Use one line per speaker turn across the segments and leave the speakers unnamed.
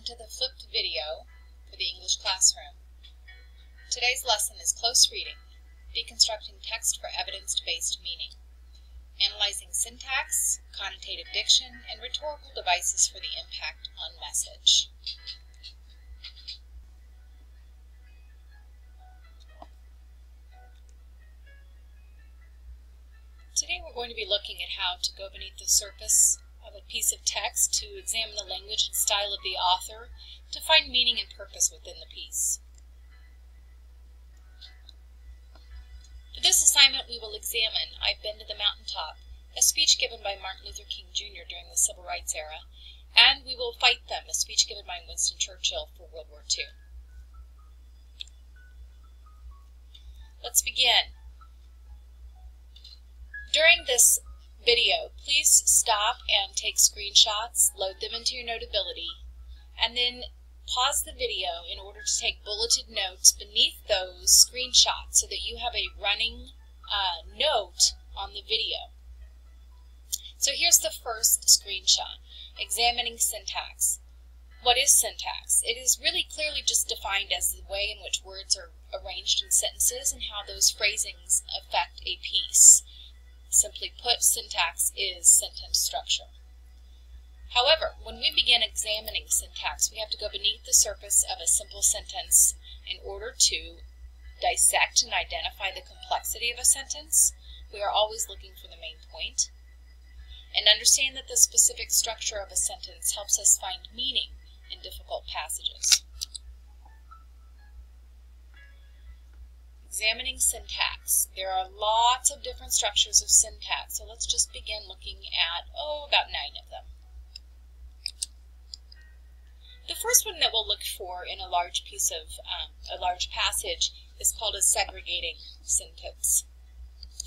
to the flipped video for the English classroom. Today's lesson is close reading, deconstructing text for evidence-based meaning, analyzing syntax, connotative diction, and rhetorical devices for the impact on message. Today we're going to be looking at how to go beneath the surface of a piece of text to examine the language and style of the author to find meaning and purpose within the piece. For this assignment we will examine I've Been to the Mountaintop, a speech given by Martin Luther King Jr. during the Civil Rights era, and We Will Fight Them, a speech given by Winston Churchill for World War II. Let's begin. During this video, please stop and take screenshots, load them into your Notability, and then pause the video in order to take bulleted notes beneath those screenshots so that you have a running note on the video. So here's the first screenshot, examining syntax. What is syntax? It is really clearly just defined as the way in which words are arranged in sentences and how those phrasings affect a piece. Simply put, syntax is sentence structure. However, when we begin examining syntax, we have to go beneath the surface of a simple sentence in order to dissect and identify the complexity of a sentence. We are always looking for the main point, and understand that the specific structure of a sentence helps us find meaning in difficult passages. Examining syntax. There are lots of different structures of syntax, so let's just begin looking at, about 9 of them. The first one that we'll look for in a large piece of, a large passage is called a segregating sentence.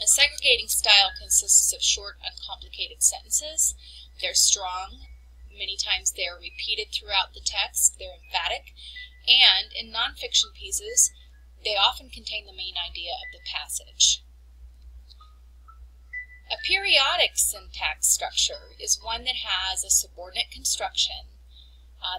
A segregating style consists of short, uncomplicated sentences. They're strong. Many times they're repeated throughout the text. They're emphatic. And in nonfiction pieces, they often contain the main idea of the passage. A periodic syntax structure is one that has a subordinate construction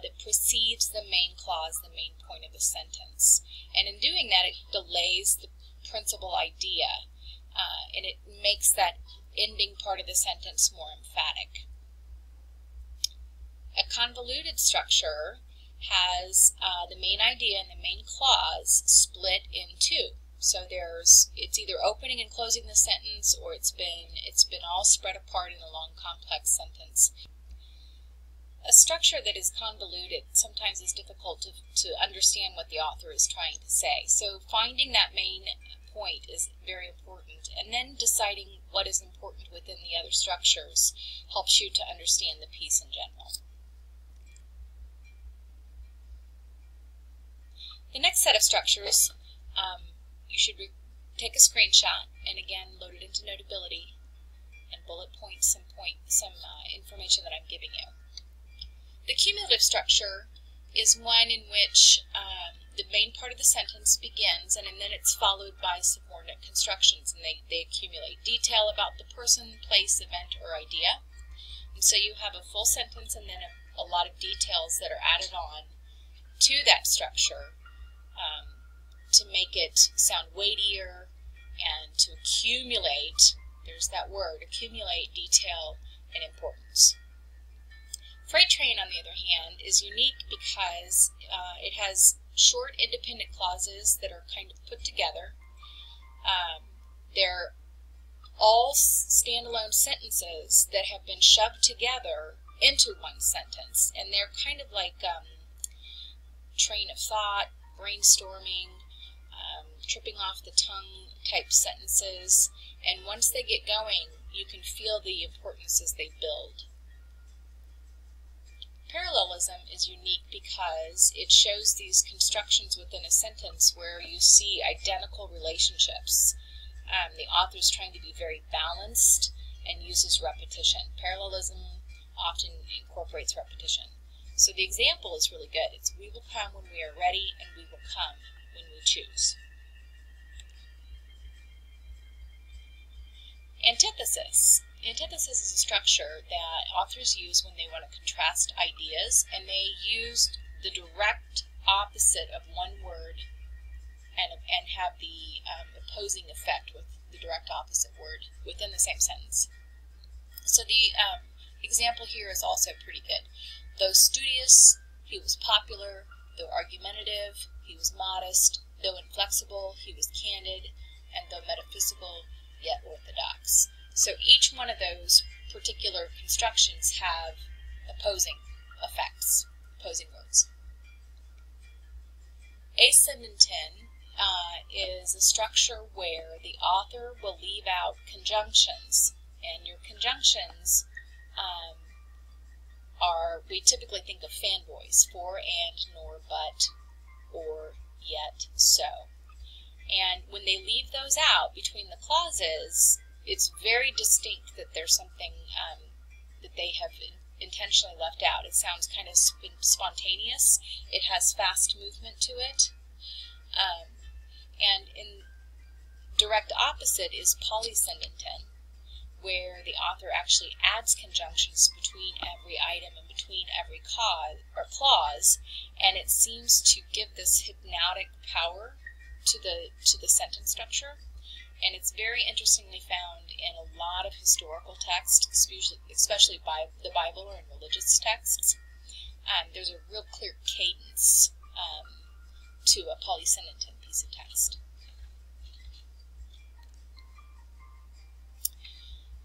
that precedes the main clause, the main point of the sentence. And in doing that, it delays the principal idea, and it makes that ending part of the sentence more emphatic. A convoluted structure has the main idea and the main clause split in two. So it's either opening and closing the sentence, or it's been all spread apart in a long, complex sentence. A structure that is convoluted sometimes is difficult to understand what the author is trying to say. So finding that main point is very important, and then deciding what is important within the other structures helps you to understand the piece in general. The next set of structures, you should take a screenshot and again load it into Notability and bullet point some information that I'm giving you. The cumulative structure is one in which the main part of the sentence begins and then it's followed by subordinate constructions, and they accumulate detail about the person, place, event, or idea. And so you have a full sentence and then a lot of details that are added on to that structure to make it sound weightier and to accumulate, there's that word, accumulate detail and importance. Freight train, on the other hand, is unique because it has short independent clauses that are kind of put together. They're all standalone sentences that have been shoved together into one sentence, and they're kind of like train of thought, brainstorming, tripping off the tongue type sentences, and once they get going, you can feel the importance as they build. Parallelism is unique because it shows these constructions within a sentence where you see identical relationships. The author's trying to be very balanced and uses repetition. Parallelism often incorporates repetition. So the example is really good. It's "We will come when we are ready, and we will come when we choose." Antithesis. Antithesis is a structure that authors use when they want to contrast ideas, and they use the direct opposite of one word and have the opposing effect with the direct opposite word within the same sentence. So the example here is also pretty good. Though studious, he was popular. Though argumentative, he was modest. Though inflexible, he was candid. And though metaphysical, yet orthodox. So each one of those particular constructions have opposing effects, opposing words. Ascendanton is a structure where the author will leave out conjunctions, and your conjunctions we typically think of fanboys, for, and, nor, but, or, yet, so. And when they leave those out between the clauses, it's very distinct that there's something that they have intentionally left out. It sounds kind of spontaneous. It has fast movement to it. And in direct opposite is polysyndeton, where the author actually adds conjunctions between every item and between every clause, and it seems to give this hypnotic power to the sentence structure. And it's very interestingly found in a lot of historical texts, especially by the Bible or in religious texts. There's a real clear cadence to a polysyndeton piece of text.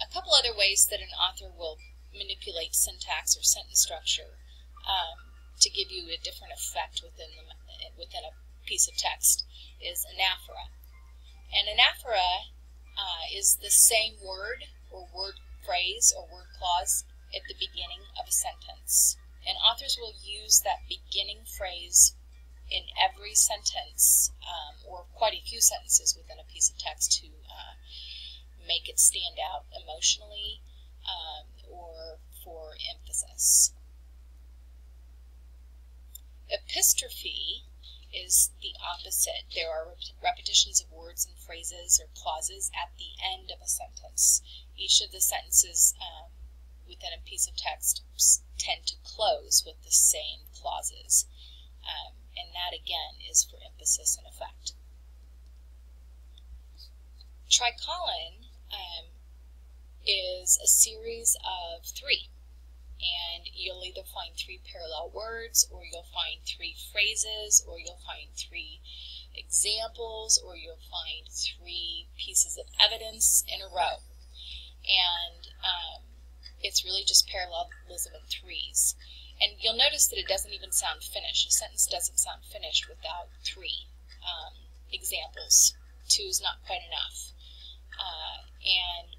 A couple other ways that an author will manipulate syntax or sentence structure to give you a different effect within a piece of text is anaphora. An anaphora is the same word or word phrase or word clause at the beginning of a sentence. And authors will use that beginning phrase in every sentence or quite a few sentences within a piece of text to make it stand out emotionally or for emphasis. Epistrophe is the opposite. There are repetitions of words and phrases or clauses at the end of a sentence. Each of the sentences within a piece of text tend to close with the same clauses. And that again is for emphasis and effect. Tricolon is a series of three. And you'll either find three parallel words, or you'll find three phrases, or you'll find three examples, or you'll find three pieces of evidence in a row. And it's really just parallelism in threes. And you'll notice that it doesn't even sound finished. A sentence doesn't sound finished without three examples. Two is not quite enough. And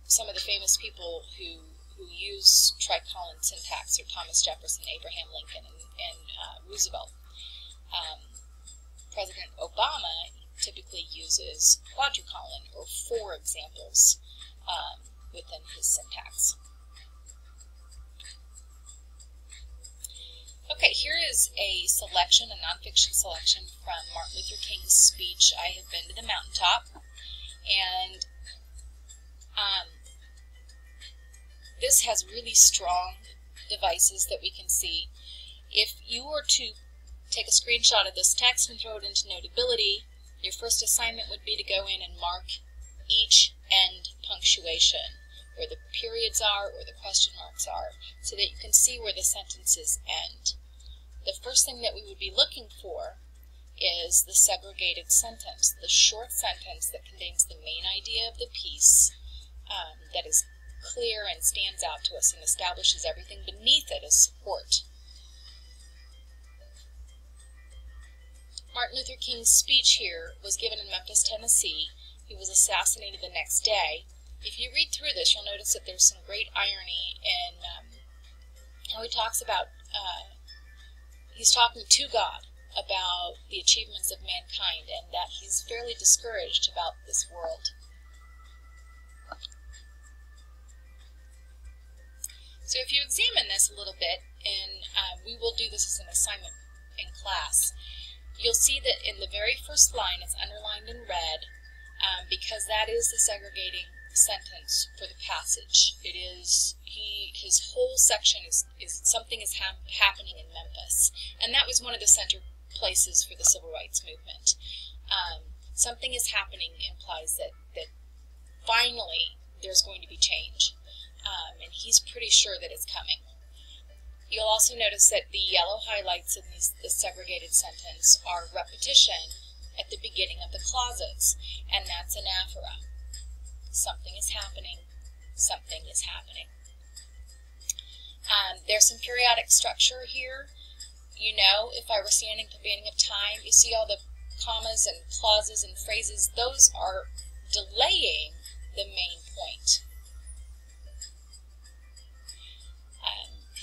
some of the famous people who use tricolon syntax are Thomas Jefferson, Abraham Lincoln, and Roosevelt. President Obama typically uses quadricolon or four examples within his syntax. Okay, here is a selection, a nonfiction selection from Martin Luther King's speech, "I Have Been to the Mountaintop." And this has really strong devices that we can see. If you were to take a screenshot of this text and throw it into Notability, your first assignment would be to go in and mark each end punctuation, where the periods are or the question marks are, so that you can see where the sentences end. The first thing that we would be looking for is the segregated sentence, the short sentence that contains the main idea of the piece, that is clear and stands out to us and establishes everything beneath it as support. Martin Luther King's speech here was given in Memphis, Tennessee. He was assassinated the next day. If you read through this, you'll notice that there's some great irony in how he talks about, he's talking to God about the achievements of mankind and that he's fairly discouraged about this world. So if you examine this a little bit, and we will do this as an assignment in class, you'll see that in the very first line it's underlined in red because that is the segregating sentence for the passage. It is his whole section is something is happening in Memphis, and that was one of the center places for the civil rights movement. Something is happening implies that finally there's going to be change, and he's pretty sure that it's coming. You'll also notice that the yellow highlights in this segregated sentence are repetition at the beginning of the clauses, and that's anaphora. Something is happening. Something is happening. There's some periodic structure here. You know, if I were standing at the beginning of time, you see all the commas and clauses and phrases. Those are delaying the main point.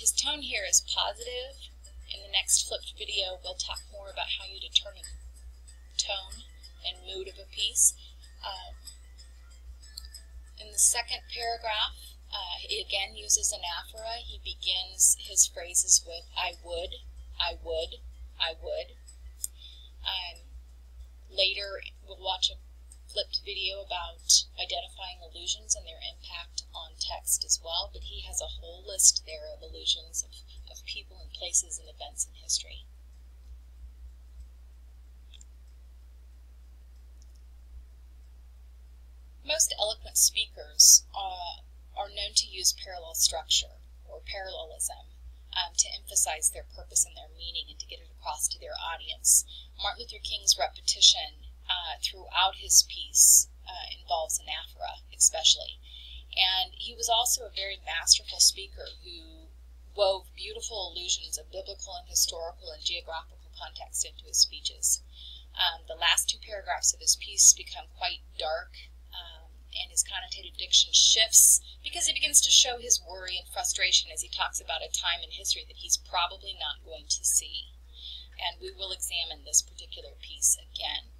His tone here is positive. In the next flipped video, we'll talk more about how you determine tone and mood of a piece. In the second paragraph, he again uses anaphora. He begins his phrases with I would, I would, I would. Later, we'll watch a flipped video about identifying allusions and their impact on text as well, but he has a whole list there of allusions of people and places and events in history. Most eloquent speakers are known to use parallel structure or parallelism to emphasize their purpose and their meaning and to get it across to their audience. Martin Luther King's repetition throughout his piece involves anaphora, especially. And he was also a very masterful speaker who wove beautiful allusions of biblical and historical and geographical context into his speeches. The last two paragraphs of his piece become quite dark, and his connotative diction shifts because he begins to show his worry and frustration as he talks about a time in history that he's probably not going to see. And we will examine this particular piece again.